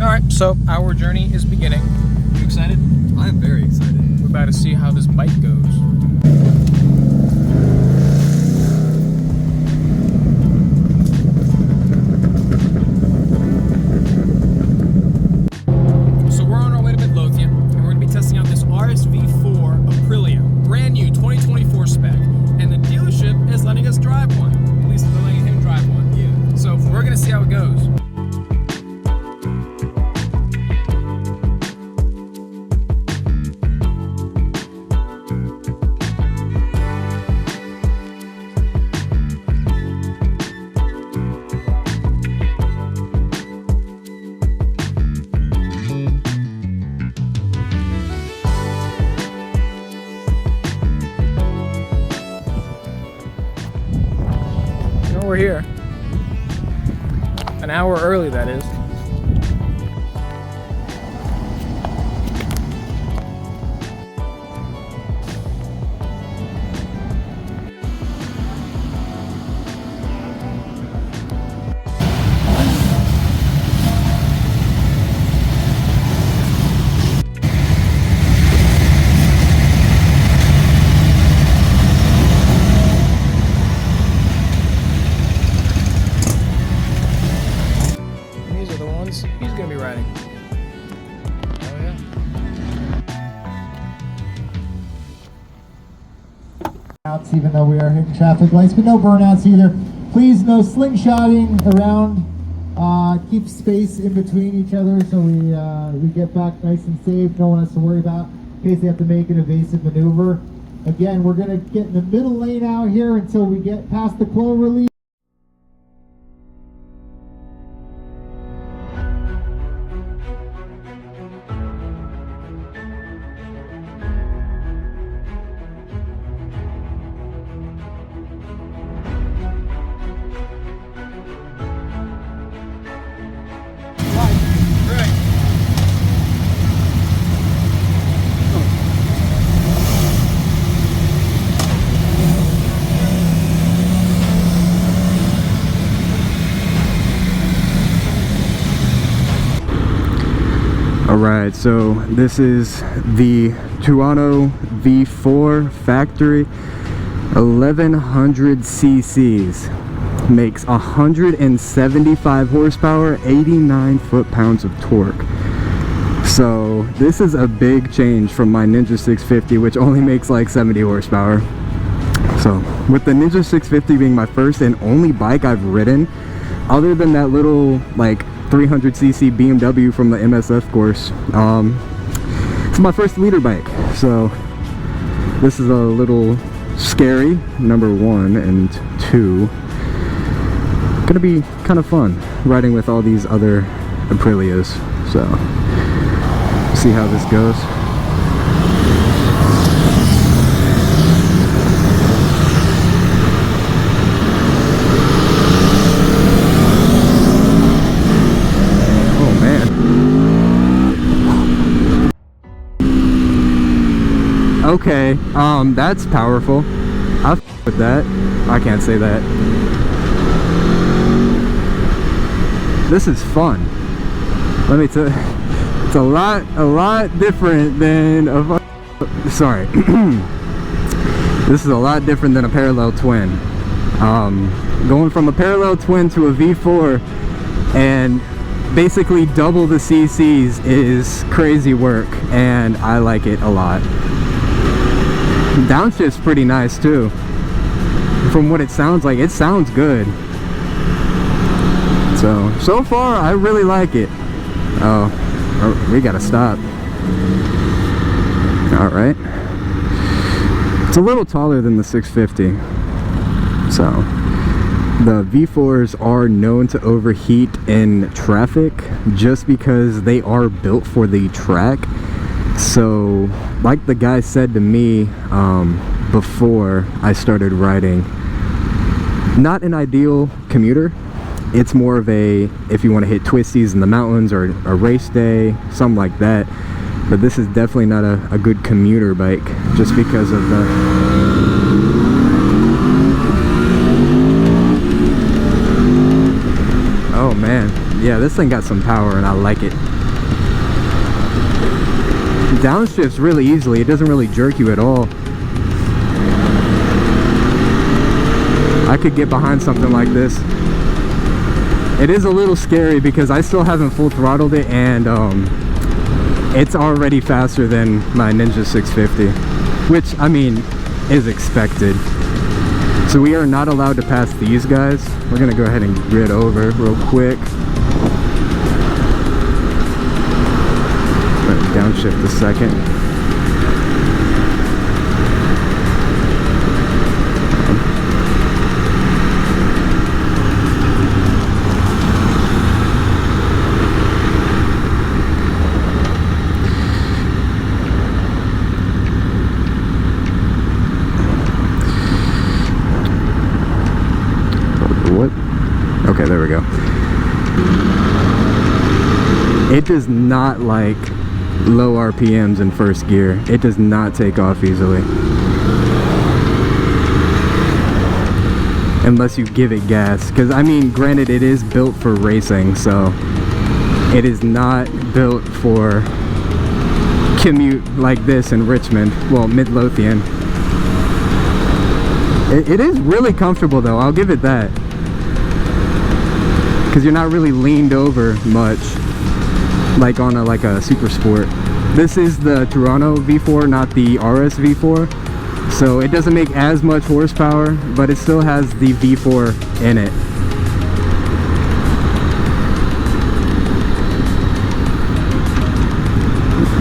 Alright, so our journey is beginning. You excited? I am very excited. We're about to see how this bike goes. So we're on our way to Midlothian, and we're going to be testing out this V4 Aprilia, brand new 2024 spec. And the dealership is letting us drive one. At least they're letting him drive one. Yeah. So we're going to see how it goes. We're here. An hour early, that is. He's gonna be riding. Oh yeah. Even though we are hitting traffic lights, but no burnouts either. Please, no slingshotting around. Keep space in between each other so we get back nice and safe. No one has to worry about in case they have to make an evasive maneuver. Again, we're gonna get in the middle lane out here until we get past the clover leaf. Alright, so this is the Tuono V4 factory, 1100 cc's, makes 175 horsepower, 89 foot-pounds of torque. So this is a big change from my Ninja 650, which only makes like 70 horsepower. So with the Ninja 650 being my first and only bike I've ridden, other than that little like 300cc BMW from the MSF course, it's my first leader bike, so this is a little scary, number one, and two, gonna be kind of fun riding with all these other Aprilias. So see how this goes. Okay, that's powerful. I f with that. I can't say that. This is fun. Let me tell you, it's a lot different than a sorry. This is a lot different than a parallel twin. Going from a parallel twin to a V4 and basically double the CCs is crazy work, and I like it a lot. Downshift's pretty nice too. From what it sounds like, it sounds good. So far I really like it. Oh, we gotta stop. All right. It's a little taller than the 650. So the V4s are known to overheat in traffic just because they are built for the track. So like the guy said to me before I started riding, not an ideal commuter. It's more of a, if you want to hit twisties in the mountains or a race day, something like that. But this is definitely not a good commuter bike just because of the oh man. yeah, this thing got some power and I like it. Downshifts really easily. It doesn't really jerk you at all. I could get behind something like this. It is a little scary because I still haven't full throttled it, and it's already faster than my Ninja 650, which, I mean, is expected. So we are not allowed to pass these guys. We're gonna go ahead and grid over real quick. Downshift a second. What? Okay, there we go. It does not like low RPMs in first gear. It does not take off easily unless you give it gas, because I mean, granted, it is built for racing, so it is not built for commute like this in Richmond, well, Midlothian. It is really comfortable though, I'll give it that, because you're not really leaned over much like on a super sport. This is the Tuono V4, not the RS V4, so it doesn't make as much horsepower, but it still has the V4 in it.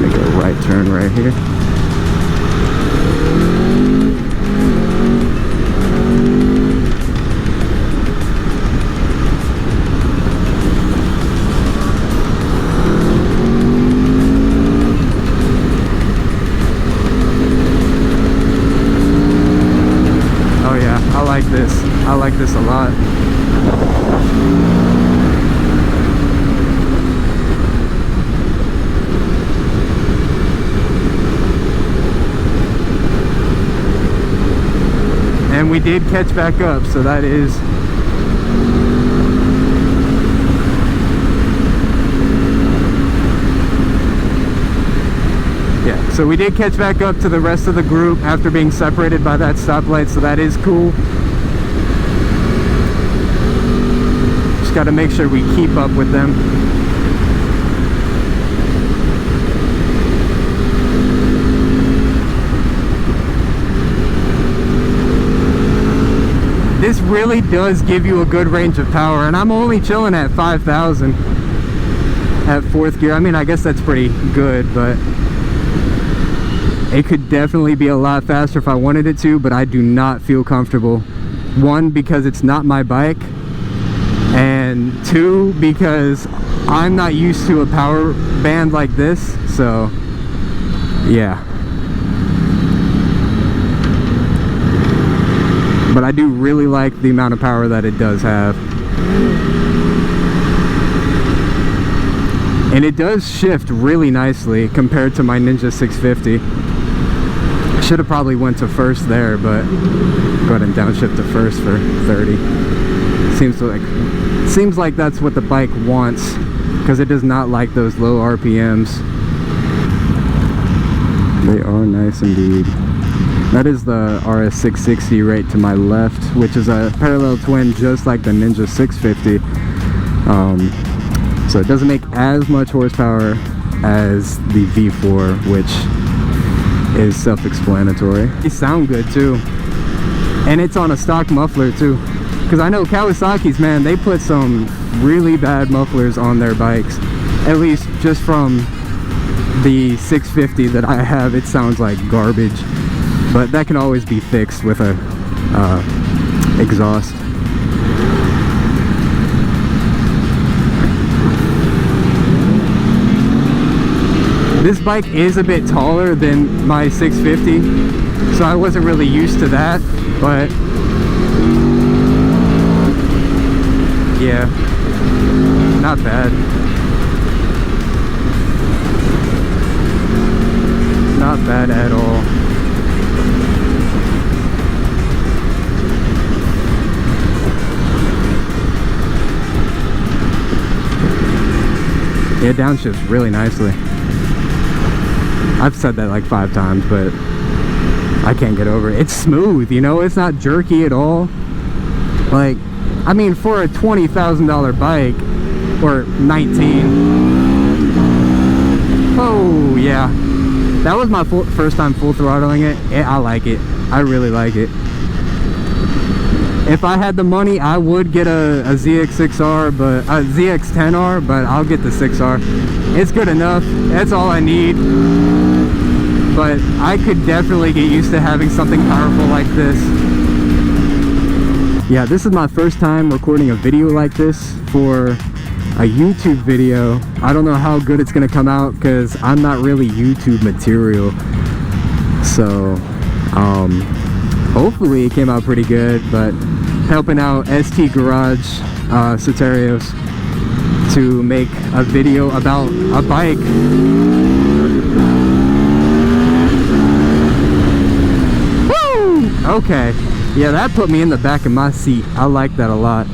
Make a right turn right here. I like this a lot. And we did catch back up, so that is yeah, so we did catch back up to the rest of the group after being separated by that stoplight, so that is cool. Got to make sure we keep up with them. This really does give you a good range of power, and I'm only chilling at 5,000 at fourth gear. I mean, I guess that's pretty good, but it could definitely be a lot faster if I wanted it to, but I do not feel comfortable. One, because it's not my bike, and two, because I'm not used to a power band like this, so yeah. But I do really like the amount of power that it does have. And it does shift really nicely compared to my Ninja 650. Should have probably went to first there, but go ahead and downshift to first for 30. Seems like that's what the bike wants, because it does not like those low RPMs. They are nice indeed. That is the RS 660 right to my left, which is a parallel twin just like the Ninja 650. So it doesn't make as much horsepower as the V4, which is self-explanatory. They sound good too, and it's on a stock muffler too. Because I know Kawasaki's, man, they put some really bad mufflers on their bikes. At least just from the 650 that I have, it sounds like garbage. But that can always be fixed with a exhaust. This bike is a bit taller than my 650, so I wasn't really used to that, but yeah, not bad. Not bad at all. It downshifts really nicely. I've said that like 5 times, but I can't get over it. It's smooth, you know, it's not jerky at all. Like, I mean, for a $20,000 bike, or 19. Oh, yeah. That was my first time full throttling it. I like it. I really like it. If I had the money, I would get a ZX6R, but a ZX10R, but I'll get the 6R. It's good enough. That's all I need. But I could definitely get used to having something powerful like this. Yeah, this is my first time recording a video like this for a YouTube video. I don't know how good it's gonna come out because I'm not really YouTube material. So, hopefully it came out pretty good, but helping out ST Garage Soterios to make a video about a bike. Woo! Okay, yeah, that put me in the back of my seat. I like that a lot.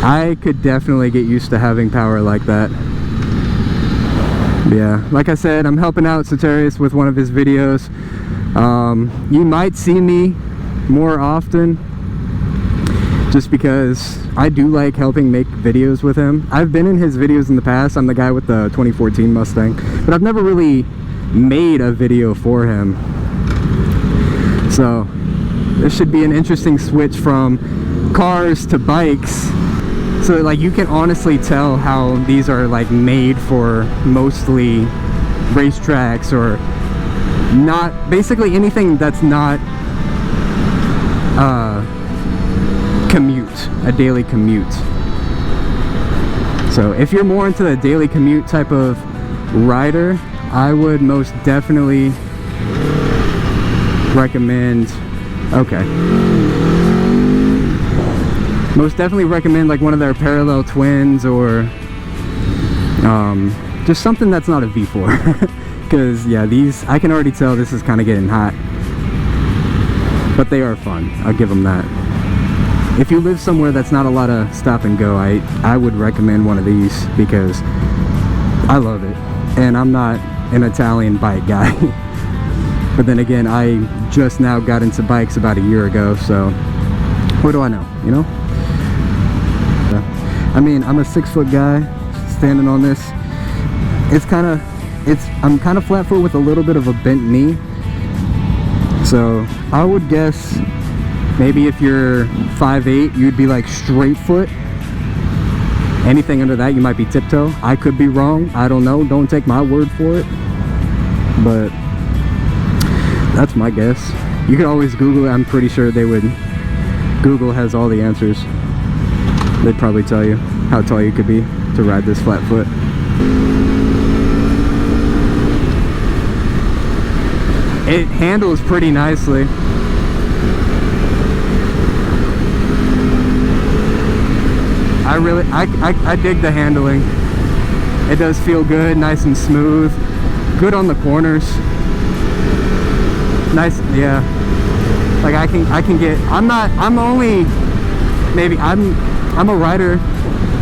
I could definitely get used to having power like that. Yeah, like I said, I'm helping out Soterios with one of his videos. You might see me more often just because I do like helping make videos with him. I've been in his videos in the past. I'm the guy with the 2014 Mustang, but I've never really made a video for him. So this should be an interesting switch from cars to bikes. So like you can honestly tell how these are like made for mostly racetracks or not, basically anything that's not a daily commute. So if you're more into the daily commute type of rider, I would most definitely recommend, most definitely recommend like one of their parallel twins, or just something that's not a V4. Because yeah, these, I can already tell this is kind of getting hot, but they are fun. I'll give them that. If you live somewhere that's not a lot of stop and go, I would recommend one of these because I love it. And I'm not an Italian bike guy. But then again, I just now got into bikes about a year ago, so what do I know, you know? I mean, I'm a 6-foot guy standing on this. I'm kind of flat foot with a little bit of a bent knee. So I would guess maybe if you're 5'8", you'd be like straight foot. Anything under that, you might be tiptoe. I could be wrong. I don't know. Don't take my word for it. But that's my guess. You can always Google it. I'm pretty sure they would. Google has all the answers. They'd probably tell you how tall you could be to ride this flat foot. It handles pretty nicely. I dig the handling. It does feel good, nice and smooth. Good on the corners. Nice, yeah. Like I'm a rider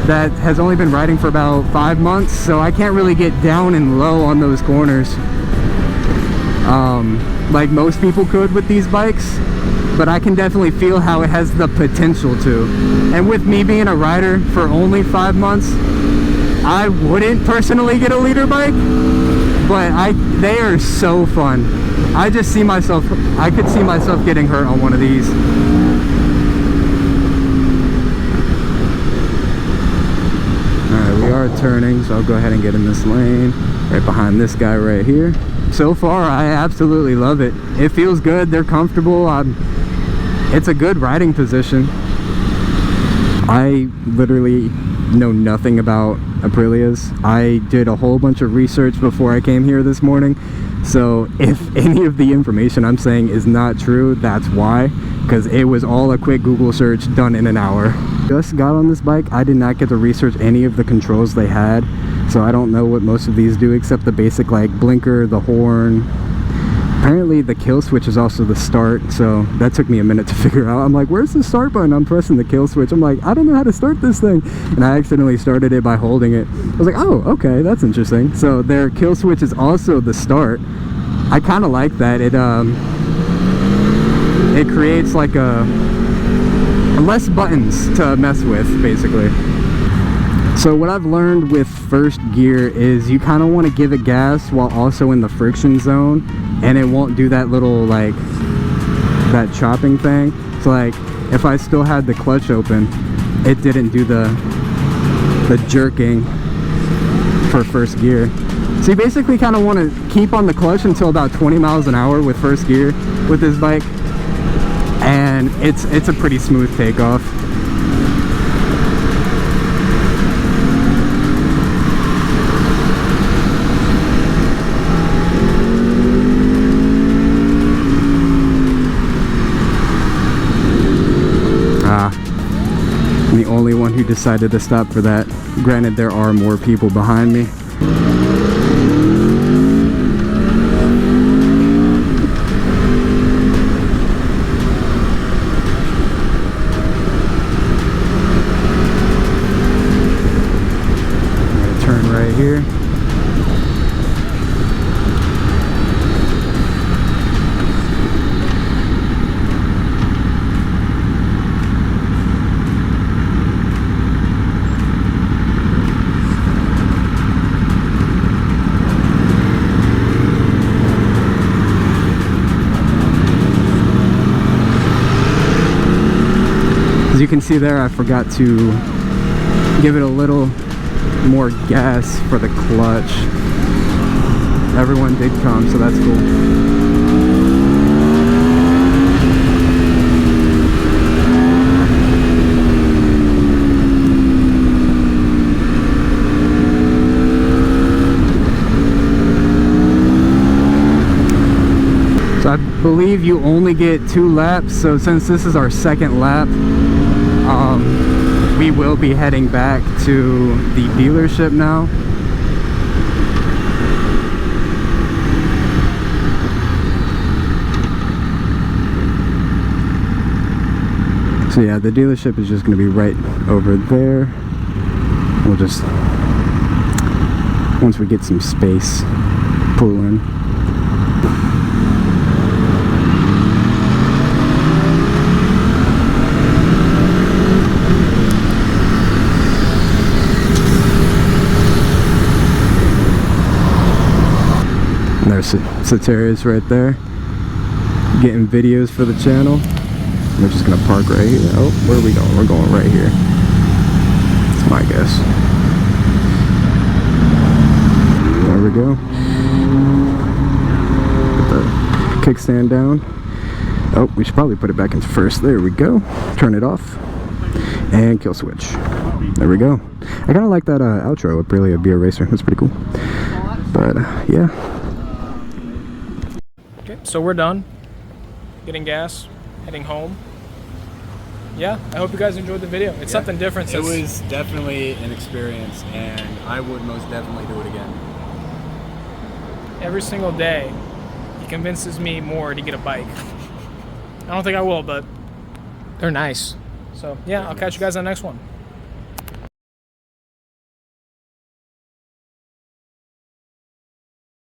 that has only been riding for about 5 months, so I can't really get down and low on those corners like most people could with these bikes, but I can definitely feel how it has the potential to. And with me being a rider for only 5 months, I wouldn't personally get a leader bike, but they are so fun. I could see myself getting hurt on one of these. Alright, we are turning, so I'll go ahead and get in this lane right behind this guy right here. So far, I absolutely love it. It feels good, they're comfortable. It's a good riding position. I literally know nothing about Aprilias. I did a whole bunch of research before I came here this morning. So if any of the information I'm saying is not true, that's why. Because it was all a quick Google search done in an hour. Just got on this bike. I did not get to research any of the controls they had. So I don't know what most of these do except the basic like blinker, the horn, Apparently the kill switch is also the start, so that took me a minute to figure out. I'm like, where's the start button? I'm pressing the kill switch. I'm like, I don't know how to start this thing. And I accidentally started it by holding it. I was like, oh, okay, that's interesting. So their kill switch is also the start. I kind of like that. It creates like a less buttons to mess with, basically. So what I've learned with first gear is you kind of want to give it gas while also in the friction zone, and it won't do that little like that chopping thing. So like if I still had the clutch open, it didn't do the jerking for first gear. So you basically kind of want to keep on the clutch until about 20 miles an hour with first gear with this bike, and it's a pretty smooth takeoff. I'm the only one who decided to stop for that. Granted, there are more people behind me. I'm gonna turn right here. As you can see there, I forgot to give it a little more gas for the clutch. Everyone did come, so that's cool. So I believe you only get 2 laps, so since this is our second lap, we will be heading back to the dealership now. So yeah, the dealership is just going to be right over there. We'll just, once we get some space, pull in. There's Satarius right there, getting videos for the channel. We're just gonna park right here. Oh, where are we going? We're going right here. That's my guess. There we go. Put the kickstand down. Oh, we should probably put it back into first. There we go. Turn it off. And kill switch. There we go. I kind of like that outro, Aprilia BR Racer. That's pretty cool. But yeah. Okay, so we're done. Getting gas, heading home. Yeah, I hope you guys enjoyed the video. It's something different. It was definitely an experience, and I would most definitely do it again. Every single day, he convinces me more to get a bike. I don't think I will, but they're nice. So yeah, I'll catch you guys on the next one.